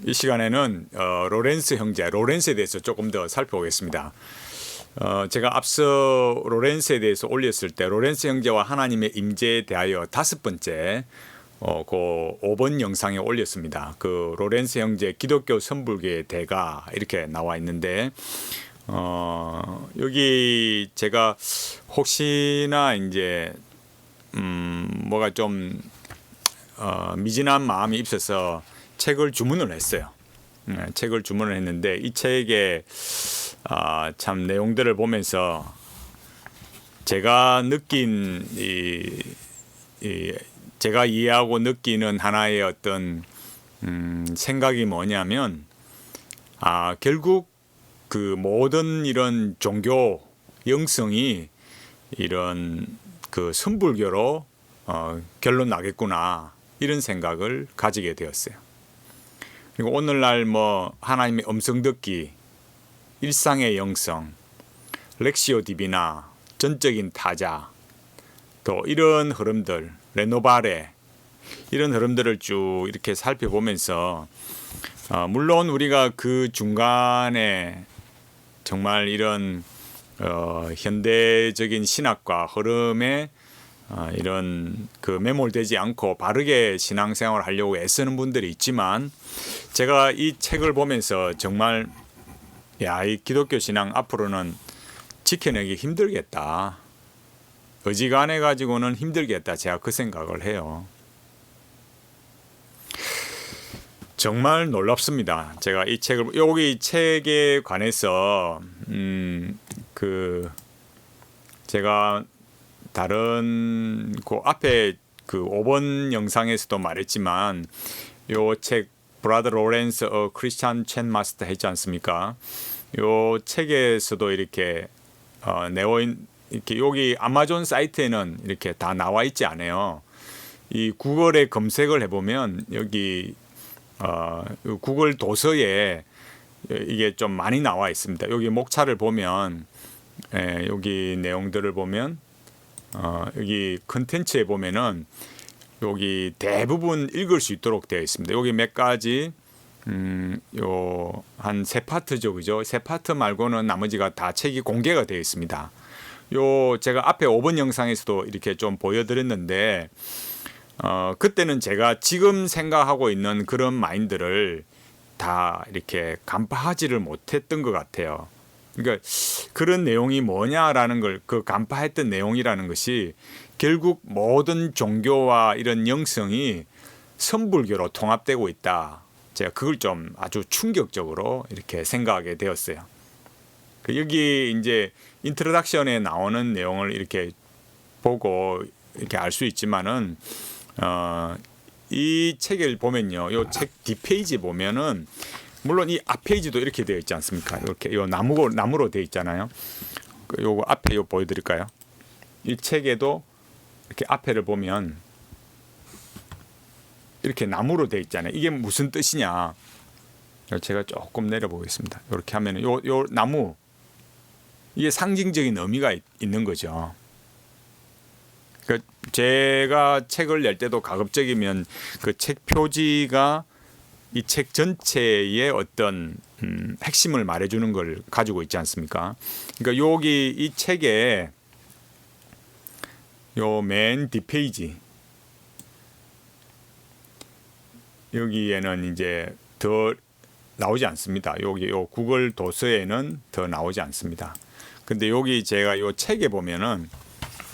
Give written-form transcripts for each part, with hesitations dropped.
이 시간에는 로렌스 형제, 로렌스에 대해서 조금 더 살펴보겠습니다. 제가 앞서 로렌스에 대해서 올렸을 때 로렌스 형제와 하나님의 임재에 대하여 5번째 그 5번 영상에 올렸습니다. 그 로렌스 형제 기독교 선불교의 대가 이렇게 나와 있는데 여기 제가 혹시나 이제 뭐가 좀 미진한 마음이 있어서 책을 주문을 했어요. 책을 주문을 했는데 이 책에 참 내용들을 보면서 제가 느낀 제가 이해하고 느끼는 하나의 어떤 생각이 뭐냐면 결국 그 모든 이런 종교 영성이 이런 그 선불교로 결론 나겠구나 이런 생각을 가지게 되었어요. 그리고 오늘날 뭐 하나님의 음성 듣기, 일상의 영성, 렉시오 디비나, 전적인 타자, 또 이런 흐름들, 레노바레 이런 흐름들을 쭉 이렇게 살펴보면서 물론 우리가 그 중간에 정말 이런 현대적인 신학과 흐름에 이런 그 매몰되지 않고 바르게 신앙생활을 하려고 애쓰는 분들이 있지만 제가 이 책을 보면서 정말 이 기독교 신앙 앞으로는 지켜내기 힘들겠다. 어지간해 가지고는 힘들겠다. 제가 그 생각을 해요. 정말 놀랍습니다. 제가 이 책을 여기 책에 관해서 제가 다른 그 앞에 그 5번 영상에서도 말했지만 요 책 브라더 로렌스 크리스찬 첸 마스터 했지 않습니까? 요 책에서도 이렇게 이렇게 여기 아마존 사이트에는 이렇게 다 나와 있지 않아요. 이 구글에 검색을 해보면 여기 구글 도서에 이게 좀 많이 나와 있습니다. 여기 목차를 보면 여기 내용들을 보면 여기 컨텐츠에 보면은 여기 대부분 읽을 수 있도록 되어 있습니다. 여기 몇 가지 요 한 3파트죠, 그죠? 3파트 말고는 나머지가 다 책이 공개가 되어 있습니다. 요 제가 앞에 5번 영상에서도 이렇게 좀 보여드렸는데 그때는 제가 지금 생각하고 있는 그런 마인드를 다 이렇게 간파하지를 못했던 것 같아요. 그러니까 그런 내용이 뭐냐라는 걸 그 간파했던 내용이라는 것이 결국 모든 종교와 이런 영성이 선불교로 통합되고 있다. 제가 그걸 좀 아주 충격적으로 이렇게 생각하게 되었어요. 여기 이제 인트로덕션에 나오는 내용을 이렇게 보고 이렇게 알 수 있지만은 이 책을 보면요, 이 책 뒷페이지 보면은 물론 이 앞페이지도 이렇게 되어 있지 않습니까? 이렇게 요 나무로 되어 있잖아요. 요거 앞에 요 보여드릴까요? 이 책에도 이렇게 앞에를 보면 이렇게 나무로 되어 있잖아요. 이게 무슨 뜻이냐? 제가 조금 내려보겠습니다. 이렇게 하면은 요 나무 이게 상징적인 의미가 있는 거죠. 그러니까 제가 책을 낼 때도 가급적이면 그 책 표지가 이 책 전체의 어떤 핵심을 말해주는 걸 가지고 있지 않습니까? 그러니까 여기 이 책에 요 맨 뒷페이지 여기에는 이제 더 나오지 않습니다. 여기 요 구글 도서에는 더 나오지 않습니다. 근데 여기 제가 요 책에 보면은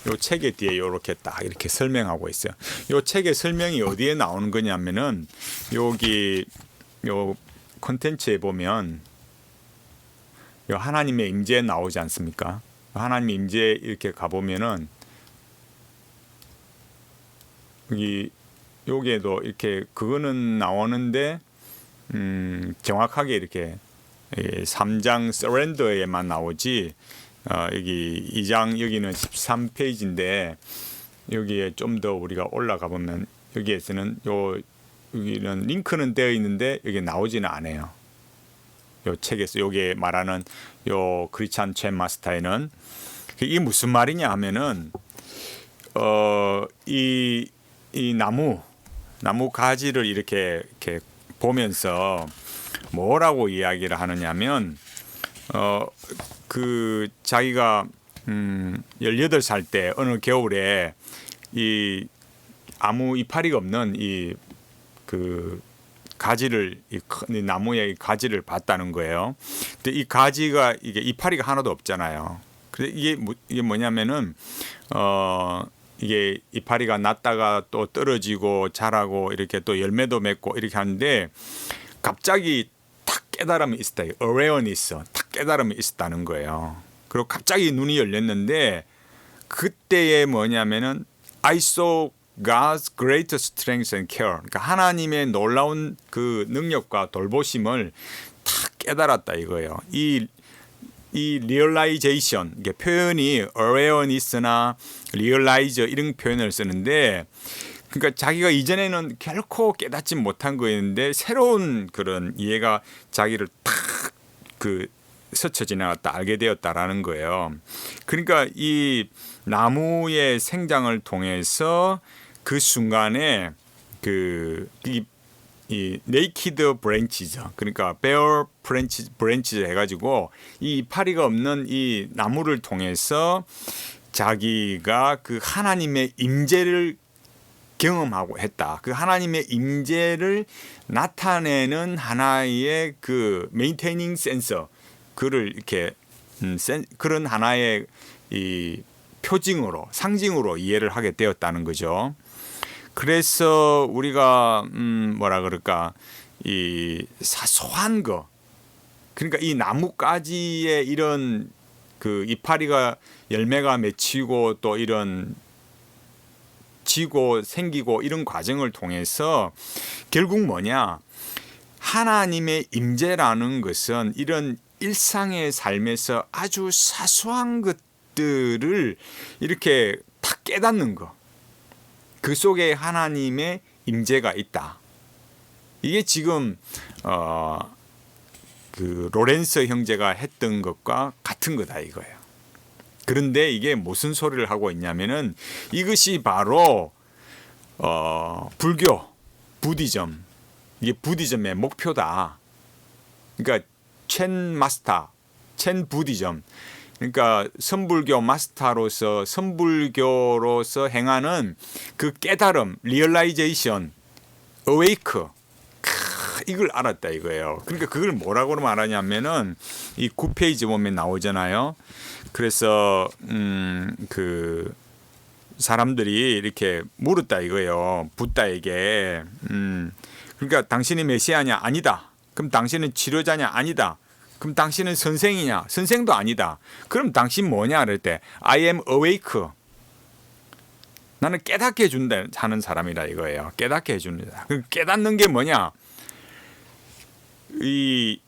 요 책의 뒤에 이렇게 딱 이렇게 설명하고 있어요. 요 책의 설명이 어디에 나오는 거냐면은 여기 요 콘텐츠에 보면 요 하나님의 임재 나오지 않습니까? 하나님의 임재 이렇게 가보면은 여기에도 이렇게 그거는 나오는데 정확하게 이렇게 3장 서렌더에만 나오지 여기 2장 여기는 13페이지인데 여기에 좀 더 우리가 올라가 보면 여기에서는 여기는 링크는 되어 있는데 여기 나오지는 않아요. 요 책에서 여기에 말하는 요 크리스찬 첸 마스터에는 이게 무슨 말이냐 하면은 이 나무 가지를 이렇게 보면서 뭐라고 이야기를 하느냐면 그 자기가 18살 때 어느 겨울에 이 아무 이파리가 없는 이 가지를 이 나무의 가지를 봤다는 거예요. 근데 이 가지가 이게 이파리가 하나도 없잖아요. 그래 이게 뭐냐면은 이게 이파리가 났다가 또 떨어지고 자라고 이렇게 또 열매도 맺고 이렇게 하는데 갑자기 탁 깨달음이 있었다. awareness, 탁 깨달음이 있었다는 거예요. 그리고 갑자기 눈이 열렸는데 그때에 뭐냐면은 I saw God's great strength and care. 그러니까 하나님의 놀라운 그 능력과 돌보심을 탁 깨달았다 이거예요. 이 realization, 이게 표현이 awareness나 realize 이런 표현을 쓰는데, 그러니까 자기가 이전에는 결코 깨닫지 못한 거였는데 새로운 그런 이해가 자기를 탁 스쳐 지나갔다 알게 되었다라는 거예요. 그러니까 이 나무의 생장을 통해서 그 순간에 이 naked branches, 그러니까 bare branches 해가지고 이 이파리가 없는 이 나무를 통해서 자기가 그 하나님의 임재를 경험하고 했다. 그 하나님의 임재를 나타내는 하나의 그 메인테이닝 센서, 그를 이렇게 그런 하나의 이 표징으로, 상징으로 이해를 하게 되었다는 거죠. 그래서 우리가 뭐라 그럴까, 이 사소한 거, 그러니까 이 나뭇가지에 이런 그 이파리가 열매가 맺히고 또 이런 지고 생기고 이런 과정을 통해서 결국 뭐냐, 하나님의 임재라는 것은 이런 일상의 삶에서 아주 사소한 것들을 이렇게 탁 깨닫는 거, 그 속에 하나님의 임재가 있다. 이게 지금 그 로렌스 형제가 했던 것과 같은 거다 이거예요. 그런데 이게 무슨 소리를 하고 있냐면은 이것이 바로 불교, 부디즘, 이게 부디즘의 목표다. 그러니까 첸 마스터, 첸 부디즘, 그러니까 선불교 마스터로서 선불교로서 행하는 그 깨달음, 리얼라이제이션, 어웨이크, 이걸 알았다 이거예요. 그러니까 그걸 뭐라고 말하냐면은 이 9페이지 보면 나오잖아요. 그래서 그 사람들이 이렇게 물었다 이거예요. 붓다에게. 그러니까 당신이 메시아냐? 아니다. 그럼 당신은 치료자냐? 아니다. 그럼 당신은 선생이냐? 선생도 아니다. 그럼 당신 뭐냐? 그럴 때 I am awake. 나는 깨닫게 해준다 하는 사람이라 이거예요. 깨닫게 해준다. 그 깨닫는 게 뭐냐? 이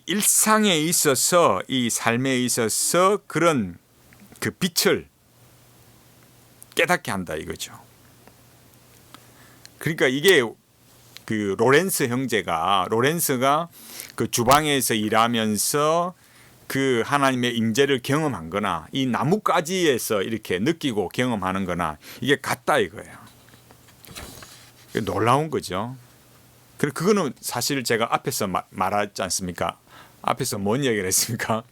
일상에 있어서, 이 삶에 있어서 그런 그 빛을 깨닫게 한다 이거죠. 그러니까 이게 그 로렌스가 그 주방에서 일하면서 그 하나님의 임재를 경험한 거나 이 나뭇가지에서 이렇게 느끼고 경험하는 거나 이게 같다 이거예요. 놀라운 거죠. 그리고 그거는 사실 제가 앞에서 말하지 않습니까? 앞에서 뭔 얘기를 했습니까?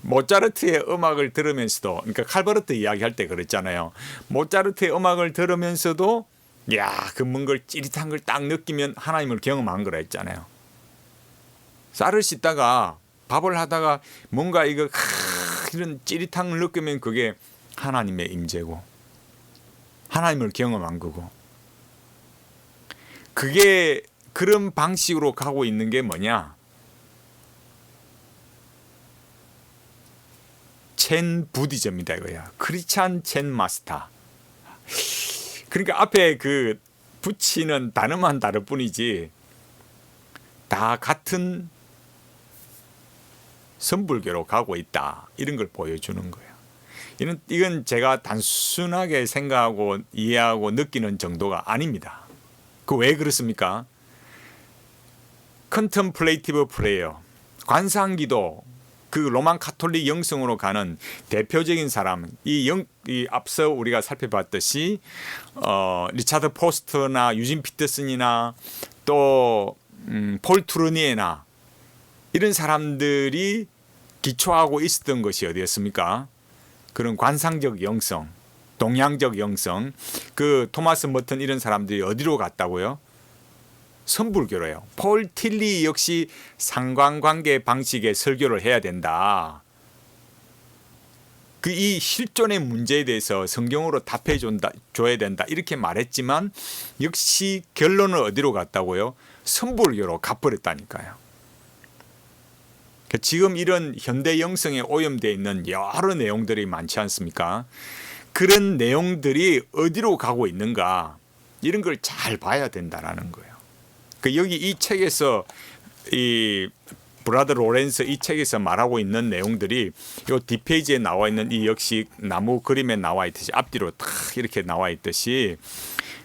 모차르트의 음악을 들으면서도, 그러니까 칼버르트 이야기할 때 그랬잖아요. 모차르트의 음악을 들으면서도 그 뭔가 찌릿한 걸 딱 느끼면 하나님을 경험한 거라 했잖아요. 쌀을 씻다가 밥을 하다가 뭔가 이런 찌릿한 걸 느끼면 그게 하나님의 임재고 하나님을 경험한 거고, 그게 그런 방식으로 가고 있는 게 뭐냐? 첸 부디즘이다 이거야. 크리스찬 첸 마스터. 그러니까 앞에 그 붙이는 단어만 다를 뿐이지 다 같은 선불교로 가고 있다. 이런 걸 보여주는 거예요. 이건 제가 단순하게 생각하고 이해하고 느끼는 정도가 아닙니다. 그 왜 그렇습니까? 컨템플레이티브 프레이어, 관상기도, 그 로만 카톨릭 영성으로 가는 대표적인 사람, 이 앞서 우리가 살펴봤듯이 리차드 포스터나 유진 피터슨이나 또 폴 트루니에나 이런 사람들이 기초하고 있었던 것이 어디였습니까? 그런 관상적 영성, 동양적 영성. 그 토마스 머튼 이런 사람들이 어디로 갔다고요? 선불교로요. 폴 틸리 역시 상관관계 방식의 설교를 해야 된다. 그 이 실존의 문제에 대해서 성경으로 답해 줘야 된다. 이렇게 말했지만 역시 결론은 어디로 갔다고요? 선불교로 가버렸다니까요. 지금 이런 현대 영성에 오염되어 있는 여러 내용들이 많지 않습니까? 그런 내용들이 어디로 가고 있는가 이런 걸 잘 봐야 된다라는 거예요. 여기 이 책에서 이 브라더 로렌스 이 책에서 말하고 있는 내용들이 이 뒷페이지에 나와 있는 이 역시 나무 그림에 나와 있듯이 앞뒤로 탁 이렇게 나와 있듯이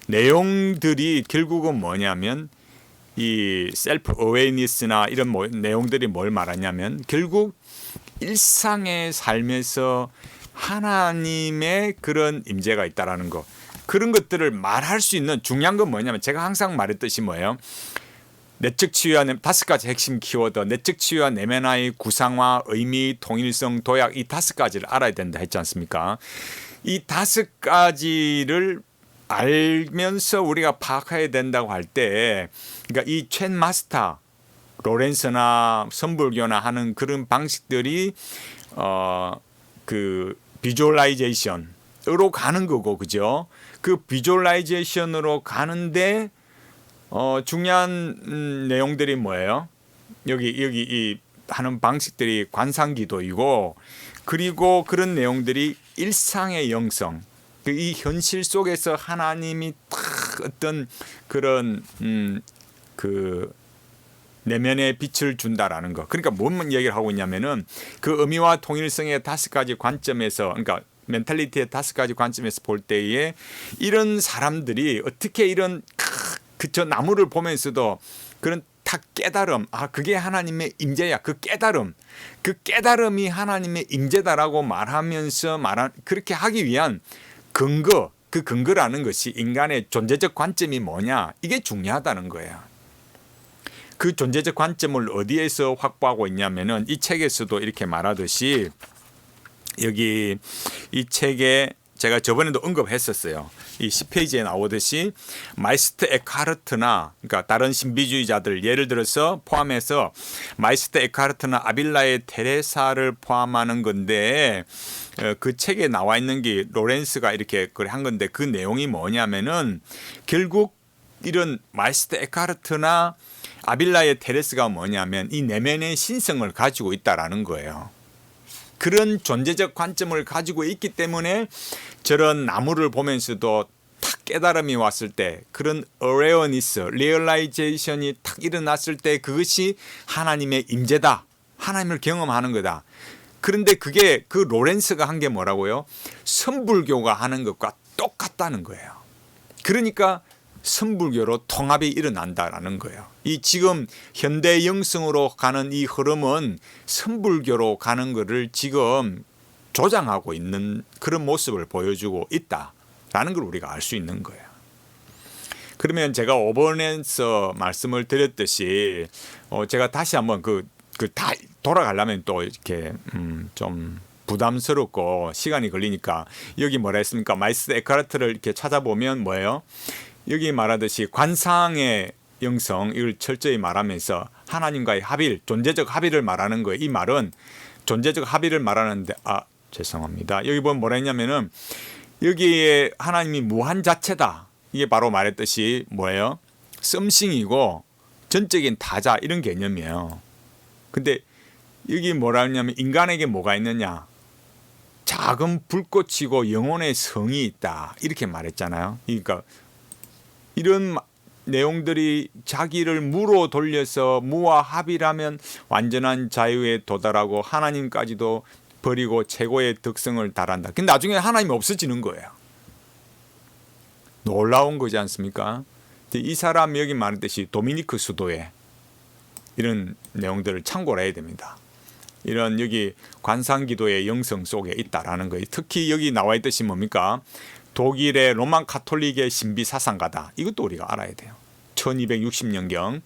내용들이 결국은 뭐냐면 이 셀프 어웨이니스나 이런 내용들이 뭘 말하냐면 결국 일상의 삶에서 하나님의 그런 임재가 있다라는 거. 그런 것들을 말할 수 있는 중요한 건 뭐냐면 제가 항상 말했듯이 뭐예요? 내적 치유와 5가지 핵심 키워드, 내적 치유와 내면의 구상화, 의미, 통일성, 도약 이 5가지를 알아야 된다 했지 않습니까? 이 5가지를 알면서 우리가 파악해야 된다고 할 때, 그러니까 이 첸 마스터, 로렌스나 선불교나 하는 그런 방식들이 그 비주얼라이제이션으로 가는 거고, 그죠? 그 비주얼라이제이션으로 가는데 중요한 내용들이 뭐예요? 여기 이 하는 방식들이 관상기도이고, 그리고 그런 내용들이 일상의 영성, 이 현실 속에서 하나님이 딱 어떤 그런 그 내면의 빛을 준다라는 거. 그러니까 뭔 얘기를 하고 있냐면은 그 의미와 통일성의 5가지 관점에서, 그러니까 멘탈리티의 5가지 관점에서 볼 때에 이런 사람들이 어떻게 이런 저 나무를 보면서도 그런 탁 깨달음, 그게 하나님의 임재야. 그 깨달음이 하나님의 임재다라고 말하면서 그렇게 하기 위한 근거, 그 근거라는 것이 인간의 존재적 관점이 뭐냐, 이게 중요하다는 거예요. 그 존재적 관점을 어디에서 확보하고 있냐면은 이 책에서도 이렇게 말하듯이 여기 이 책에 제가 저번에도 언급했었어요. 이 10페이지에 나오듯이 마이스터 에카르트나, 그러니까 다른 신비주의자들 예를 들어서 포함해서 마이스터 에카르트나 아빌라의 테레사를 포함하는 건데, 그 책에 나와 있는 게 로렌스가 이렇게 한 건데, 그 내용이 뭐냐면은 결국 이런 마이스터 에카르트나 아빌라의 테레스가 뭐냐면 이 내면의 신성을 가지고 있다라는 거예요. 그런 존재적 관점을 가지고 있기 때문에 저런 나무를 보면서도 탁 깨달음이 왔을 때, 그런 어웨어니스, 리얼라이제이션이 탁 일어났을 때 그것이 하나님의 임재다, 하나님을 경험하는 거다. 그런데 그게 그 로렌스가 한 게 뭐라고요? 선불교가 하는 것과 똑같다는 거예요. 그러니까 선불교로 통합이 일어난다라는 거예요. 이 지금 현대 영성으로 가는 이 흐름은 선불교로 가는 것을 지금 조장하고 있는 그런 모습을 보여주고 있다라는 걸 우리가 알 수 있는 거예요. 그러면 제가 5번에서 말씀을 드렸듯이 제가 다시 한번 다 돌아가려면 또 이렇게 좀 부담스럽고 시간이 걸리니까 여기 뭐라 했습니까? 마이스터 에카르트를 이렇게 찾아보면 뭐예요? 여기 말하듯이 관상의 영성, 이걸 철저히 말하면서 하나님과의 합일, 존재적 합일을 말하는 거예요. 이 말은 존재적 합일을 말하는데, 죄송합니다. 여기 보면 뭐라 했냐면은 여기에 하나님이 무한 자체다. 이게 바로 말했듯이 뭐예요? 썸씽이고 전적인 타자, 이런 개념이에요. 근데 여기 뭐라 했냐면 인간에게 뭐가 있느냐? 작은 불꽃이고 영혼의 성이 있다. 이렇게 말했잖아요. 그러니까 이런 내용들이 자기를 무로 돌려서 무와 합이라면 완전한 자유에 도달하고 하나님까지도 버리고 최고의 덕성을 달한다. 근데 나중에 하나님이 없어지는 거예요. 놀라운 거지 않습니까? 이 사람 여기 말했듯이 도미니크 수도에 이런 내용들을 참고를 해야 됩니다. 이런 여기 관상기도의 영성 속에 있다라는 거예요. 특히 여기 나와 있듯이 뭡니까? 독일의 로만 카톨릭의 신비 사상가다. 이것도 우리가 알아야 돼요. 1260년경.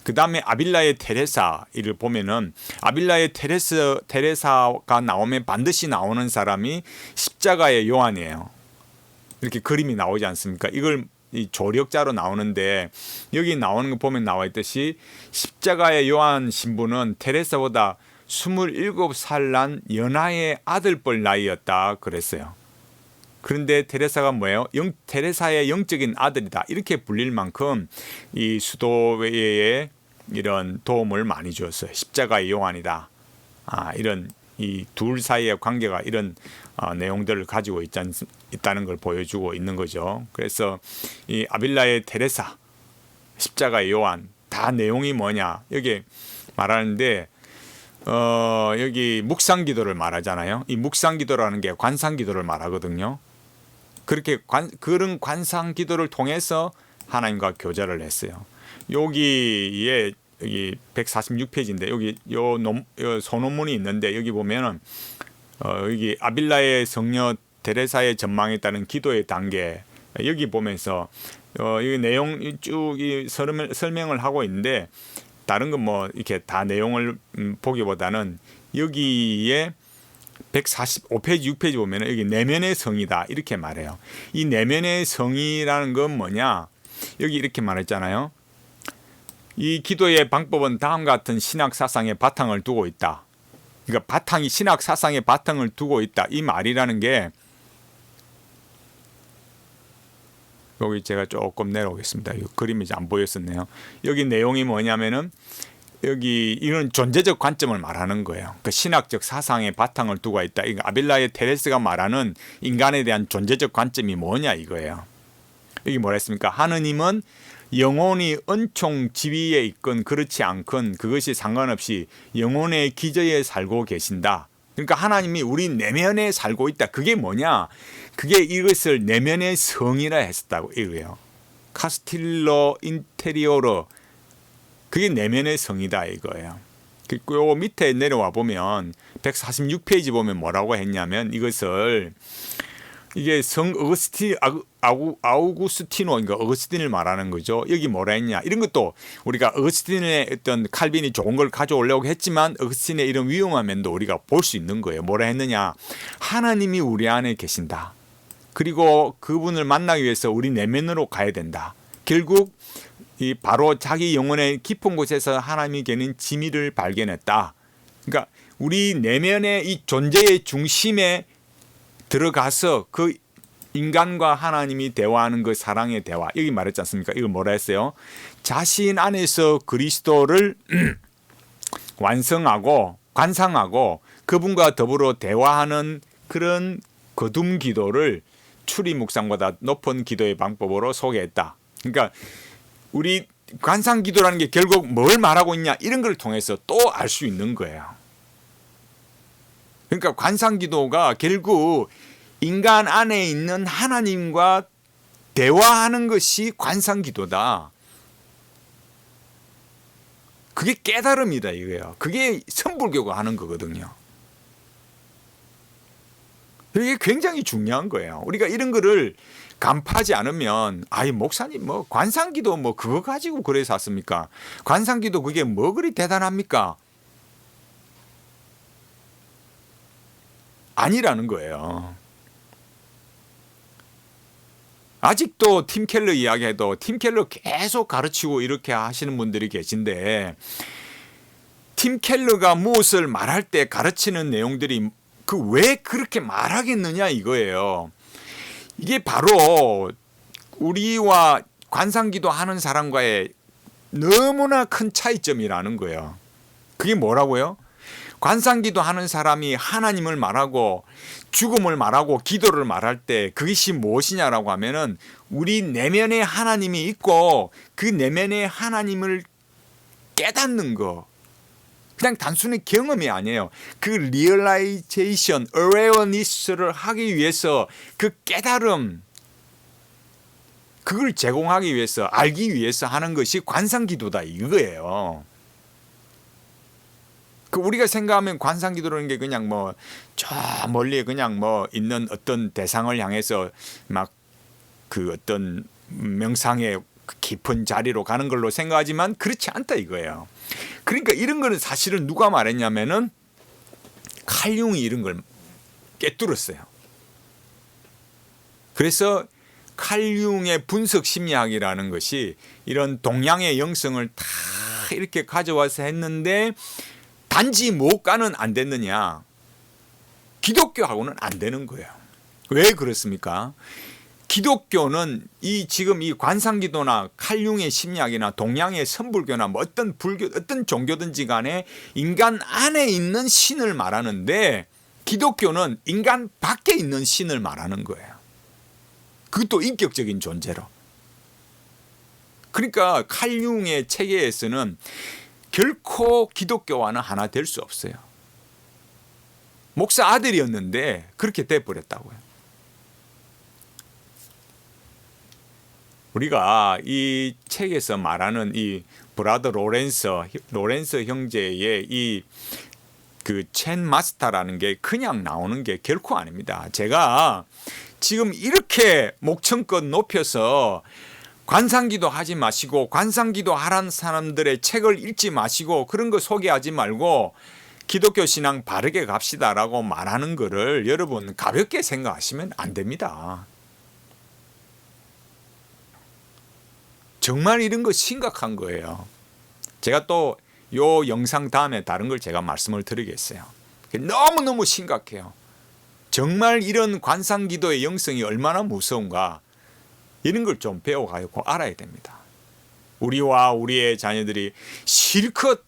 그 다음에 아빌라의 테레사를 보면은 아빌라의 테레사가 나오면 반드시 나오는 사람이 십자가의 요한이에요. 이렇게 그림이 나오지 않습니까? 이걸 이 조력자로 나오는데 여기 나오는 거 보면 나와 있듯이 십자가의 요한 신부는 테레사보다 27살 난 연하의 아들뻘 나이였다 그랬어요. 그런데 테레사가 뭐예요? 테레사의 영적인 아들이다 이렇게 불릴 만큼 이 수도회에 이런 도움을 많이 주었어요. 십자가의 요한이다. 이런 이 둘 사이의 관계가 이런 내용들을 가지고 있다는 걸 보여주고 있는 거죠. 그래서 이 아빌라의 테레사, 십자가의 요한 다 내용이 뭐냐 여기 말하는데 여기 묵상기도를 말하잖아요. 이 묵상기도라는 게 관상기도를 말하거든요. 그렇게 그런 관상기도를 통해서 하나님과 교제를 했어요. 여기에 여기 146페이지인데 여기 요 소논문이 있는데 여기 보면은 여기 아빌라의 성녀 데레사의 전망에 따른 기도의 단계 여기 보면서 여기 내용 쭉 설명을 하고 있는데 다른 건 뭐 이렇게 다 내용을 보기보다는 여기에 145페이지 6페이지 보면은 여기 내면의 성이다 이렇게 말해요. 이 내면의 성이라는 건 뭐냐? 여기 이렇게 말했잖아요. 이 기도의 방법은 다음과 같은 신학 사상의 바탕을 두고 있다. 그러니까 바탕이 신학 사상의 바탕을 두고 있다. 이 말이라는 게 여기 제가 조금 내려오겠습니다. 이 그림이 이제 안 보였었네요. 여기 내용이 뭐냐면은 여기 이런 존재적 관점을 말하는 거예요. 그 신학적 사상의 바탕을 두고 있다. 이거 아빌라의 테레스가 말하는 인간에 대한 존재적 관점이 뭐냐 이거예요. 여기 뭐라 했습니까? 하느님은 영혼이 은총 지위에 있건 그렇지 않건 그것이 상관없이 영혼의 기저에 살고 계신다. 그러니까 하나님이 우리 내면에 살고 있다. 그게 뭐냐? 그게 이것을 내면의 성이라 했었다고 이거예요. 카스틸로 인테리오로 그게 내면의 성이다 이거예요. 그리고 요 밑에 내려와 보면 146페이지 보면 뭐라고 했냐면 이것을 이게 성 아우구스티노 그러니까 어거스틴을 말하는 거죠. 여기 뭐라 했냐? 이런 것도 우리가 어거스틴의 어떤 칼빈이 좋은 걸 가져오려고 했지만 어거스틴의 이런 위험한 면도 우리가 볼 수 있는 거예요. 뭐라 했느냐? 하나님이 우리 안에 계신다. 그리고 그분을 만나기 위해서 우리 내면으로 가야 된다. 결국 이 바로 자기 영혼의 깊은 곳에서 하나님이 계는 지미를 발견했다. 그러니까 우리 내면의 이 존재의 중심에 들어가서 그 인간과 하나님이 대화하는 그 사랑의 대화 여기 말했지 않습니까? 이걸 뭐라 했어요? 자신 안에서 그리스도를 완성하고 관상하고 그분과 더불어 대화하는 그런 거둠 기도를 추리 묵상보다 높은 기도의 방법으로 소개했다. 그러니까 우리 관상 기도라는 게 결국 뭘 말하고 있냐 이런 걸 통해서 또 알 수 있는 거예요. 그러니까 관상 기도가 결국 인간 안에 있는 하나님과 대화하는 것이 관상 기도다. 그게 깨달음이다 이거예요. 그게 선불교가 하는 거거든요. 이게 굉장히 중요한 거예요. 우리가 이런 거를 간파하지 않으면 아이 목사님 뭐 관상기도 뭐 그거 가지고 그래서 왔습니까? 관상기도 그게 뭐 그리 대단합니까? 아니라는 거예요. 아직도 팀 켈러 이야기해도 팀 켈러 계속 가르치고 이렇게 하시는 분들이 계신데 팀 켈러가 무엇을 말할 때 가르치는 내용들이 그 왜 그렇게 말하겠느냐 이거예요. 이게 바로 우리와 관상기도 하는 사람과의 너무나 큰 차이점이라는 거예요. 그게 뭐라고요? 관상기도 하는 사람이 하나님을 말하고 죽음을 말하고 기도를 말할 때 그것이 무엇이냐라고 하면은 우리 내면에 하나님이 있고 그 내면에 하나님을 깨닫는 거. 그냥 단순히 경험이 아니에요. 그 리얼라이제이션, 어웨어니스를 하기 위해서 그 깨달음, 그걸 제공하기 위해서 알기 위해서 하는 것이 관상기도다 이거예요. 그 우리가 생각하면 관상기도라는 게 그냥 뭐 저 멀리 그냥 뭐 있는 어떤 대상을 향해서 막 그 어떤 명상의 깊은 자리로 가는 걸로 생각하지만 그렇지 않다 이거예요. 그러니까 이런 거는 사실은 누가 말했냐면은 칼융이 이런 걸 꿰뚫었어요. 그래서 칼융의 분석 심리학이라는 것이 이런 동양의 영성을 다 이렇게 가져와서 했는데 단지 뭐가는 안 됐느냐? 기독교하고는 안 되는 거예요. 왜 그렇습니까? 기독교는 지금 이 관상기도나 칼융의 심리학이나 동양의 선불교나 뭐 어떤 불교, 어떤 종교든지 간에 인간 안에 있는 신을 말하는데 기독교는 인간 밖에 있는 신을 말하는 거예요. 그것도 인격적인 존재로. 그러니까 칼융의 체계에서는 결코 기독교와는 하나 될 수 없어요. 목사 아들이었는데 그렇게 돼버렸다고요. 우리가 이 책에서 말하는 이 브라더 로렌스 형제의 이 그 첸 마스터라는 게 그냥 나오는 게 결코 아닙니다. 제가 지금 이렇게 목청껏 높여서 관상기도 하지 마시고 관상기도 하라는 사람들의 책을 읽지 마시고 그런 거 소개하지 말고 기독교 신앙 바르게 갑시다라고 말하는 거를 여러분 가볍게 생각하시면 안 됩니다. 정말 이런 거 심각한 거예요. 제가 또 요 영상 다음에 다른 걸 제가 말씀을 드리겠어요. 너무너무 심각해요. 정말 이런 관상기도의 영성이 얼마나 무서운가 이런 걸 좀 배워가지고 알아야 됩니다. 우리와 우리의 자녀들이 실컷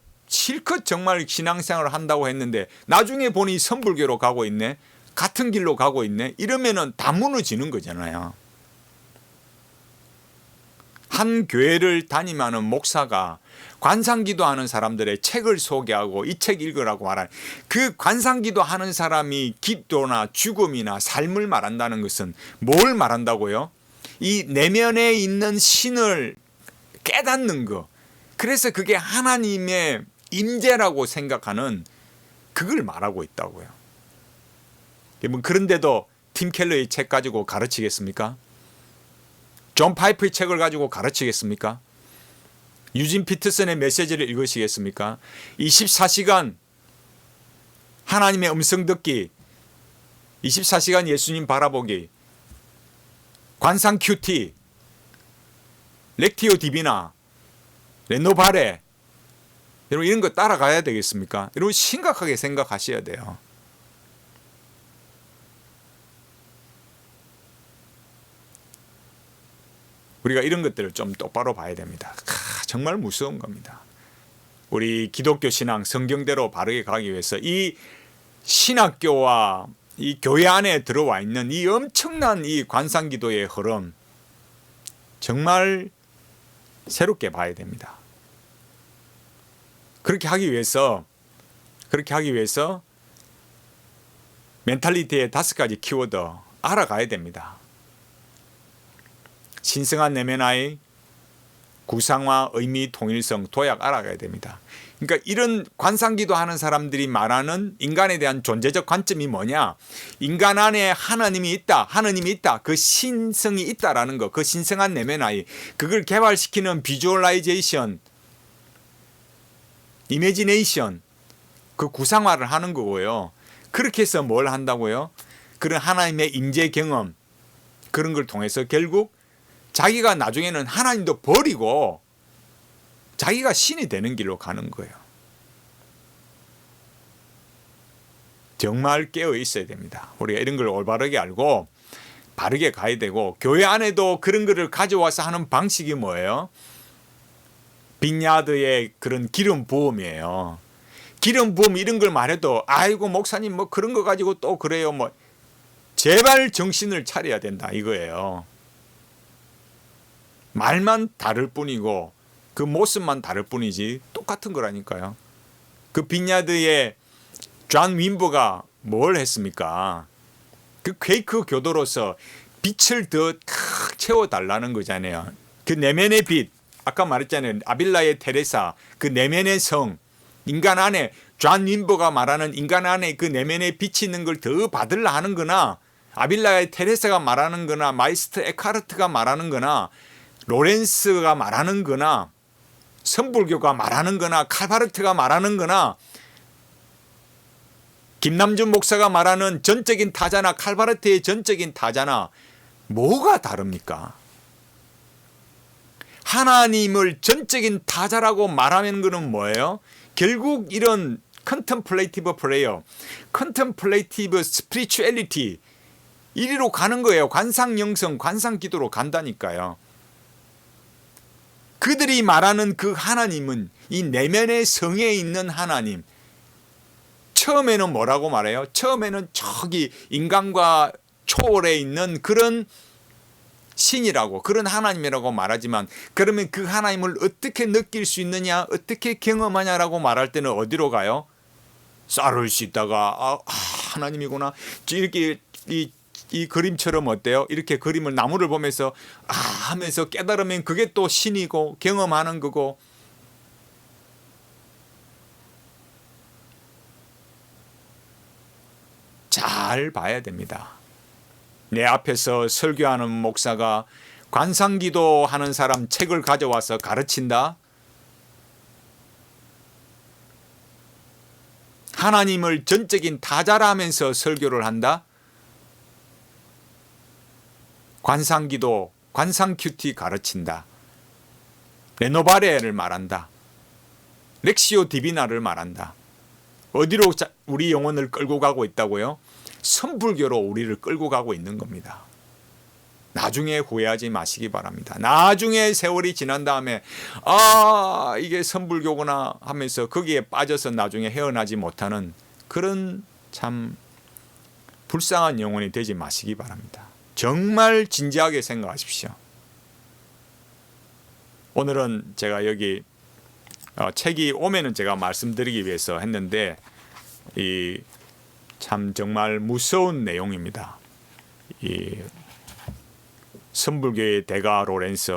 정말 신앙생활을 한다고 했는데 나중에 보니 선불교로 가고 있네, 같은 길로 가고 있네, 이러면은 다 무너지는 거잖아요. 한 교회를 다니면은 목사가 관상기도 하는 사람들의 책을 소개하고 이 책 읽으라고 말하는, 그 관상기도 하는 사람이 기도나 죽음이나 삶을 말한다는 것은 뭘 말한다고요? 이 내면에 있는 신을 깨닫는 거. 그래서 그게 하나님의 임재라고 생각하는 그걸 말하고 있다고요. 그런데도 팀 켈러의 책 가지고 가르치겠습니까? 존 파이프의 책을 가지고 가르치겠습니까? 유진 피터슨의 메시지를 읽으시겠습니까? 24시간 하나님의 음성 듣기, 24시간 예수님 바라보기, 관상 큐티, 렉티오 디비나, 레노바레, 여러분 이런 거 따라가야 되겠습니까? 여러분 심각하게 생각하셔야 돼요. 우리가 이런 것들을 좀 똑바로 봐야 됩니다. 정말 무서운 겁니다. 우리 기독교 신앙 성경대로 바르게 가기 위해서 이 신학교와 이 교회 안에 들어와 있는 이 엄청난 이 관상기도의 흐름 정말 새롭게 봐야 됩니다. 그렇게 하기 위해서 멘탈리티의 5가지 키워드 알아가야 됩니다. 신성한 내면의 구상화, 의미, 통일성, 도약 알아가야 됩니다. 그러니까 이런 관상기도 하는 사람들이 말하는 인간에 대한 존재적 관점이 뭐냐? 인간 안에 하나님이 있다, 그 신성이 있다라는 거, 그 신성한 내면의 그걸 개발시키는 비주얼라이제이션, 이미지네이션, 그 구상화를 하는 거고요. 그렇게 해서 뭘 한다고요? 그런 하나님의 임재 경험, 그런 걸 통해서 결국 자기가 나중에는 하나님도 버리고 자기가 신이 되는 길로 가는 거예요. 정말 깨어 있어야 됩니다. 우리가 이런 걸 올바르게 알고 바르게 가야 되고, 교회 안에도 그런 거를 가져와서 하는 방식이 뭐예요? 빈야드의 그런 기름 부음이에요. 기름 부음 이런 걸 말해도 아이고 목사님 뭐 그런 거 가지고 또 그래요. 뭐 제발 정신을 차려야 된다 이거예요. 말만 다를 뿐이고 그 모습만 다를 뿐이지 똑같은 거라니까요. 그 빈야드의 존 윈버가 뭘 했습니까? 그 퀘이크 교도로서 빛을 더 채워달라는 거잖아요. 그 내면의 빛, 아까 말했잖아요. 아빌라의 테레사, 그 내면의 성, 인간 안에 존 윈버가 말하는 인간 안에 그 내면의 빛이 있는 걸 더 받으려 하는 거나, 아빌라의 테레사가 말하는 거나, 마이스터 에카르트가 말하는 거나 로렌스가 말하는 거나 선불교가 말하는 거나 칼바르트가 말하는 거나 김남준 목사가 말하는 전적인 타자나 칼바르트의 전적인 타자나 뭐가 다릅니까? 하나님을 전적인 타자라고 말하는 것은 뭐예요? 결국 이런 컨템플레이티브 프레이어, 컨템플레이티브 스피리추얼리티 이리로 가는 거예요. 관상영성, 관상기도로 간다니까요. 그들이 말하는 그 하나님은 이 내면의 성에 있는 하나님. 처음에는 뭐라고 말해요? 처음에는 저기 인간과 초월해 있는 그런 신이라고, 그런 하나님이라고 말하지만, 그러면 그 하나님을 어떻게 느낄 수 있느냐, 어떻게 경험하냐라고 말할 때는 어디로 가요? 쌀을 씻다가 하나님이구나, 이렇게 이 그림처럼 어때요? 이렇게 그림을, 나무를 보면서 하면서 깨달으면 그게 또 신이고 경험하는 거고. 잘 봐야 됩니다. 내 앞에서 설교하는 목사가 관상기도 하는 사람 책을 가져와서 가르친다? 하나님을 전적인 타자라 하면서 설교를 한다? 관상기도, 관상큐티 가르친다. 레노바레를 말한다. 렉시오 디비나를 말한다. 어디로 우리 영혼을 끌고 가고 있다고요? 선불교로 우리를 끌고 가고 있는 겁니다. 나중에 후회하지 마시기 바랍니다. 나중에 세월이 지난 다음에 이게 선불교구나 하면서 거기에 빠져서 나중에 헤어나지 못하는 그런 참 불쌍한 영혼이 되지 마시기 바랍니다. 정말 진지하게 생각하십시오. 오늘은 제가 여기 책이 오면은 제가 말씀드리기 위해서 했는데 이 참 정말 무서운 내용입니다. 이 선불교의 대가 로렌스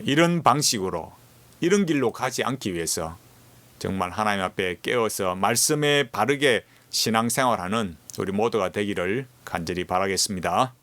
이런 방식으로 이런 길로 가지 않기 위해서 정말 하나님 앞에 깨어서 말씀에 바르게 신앙생활하는 우리 모두가 되기를 간절히 바라겠습니다.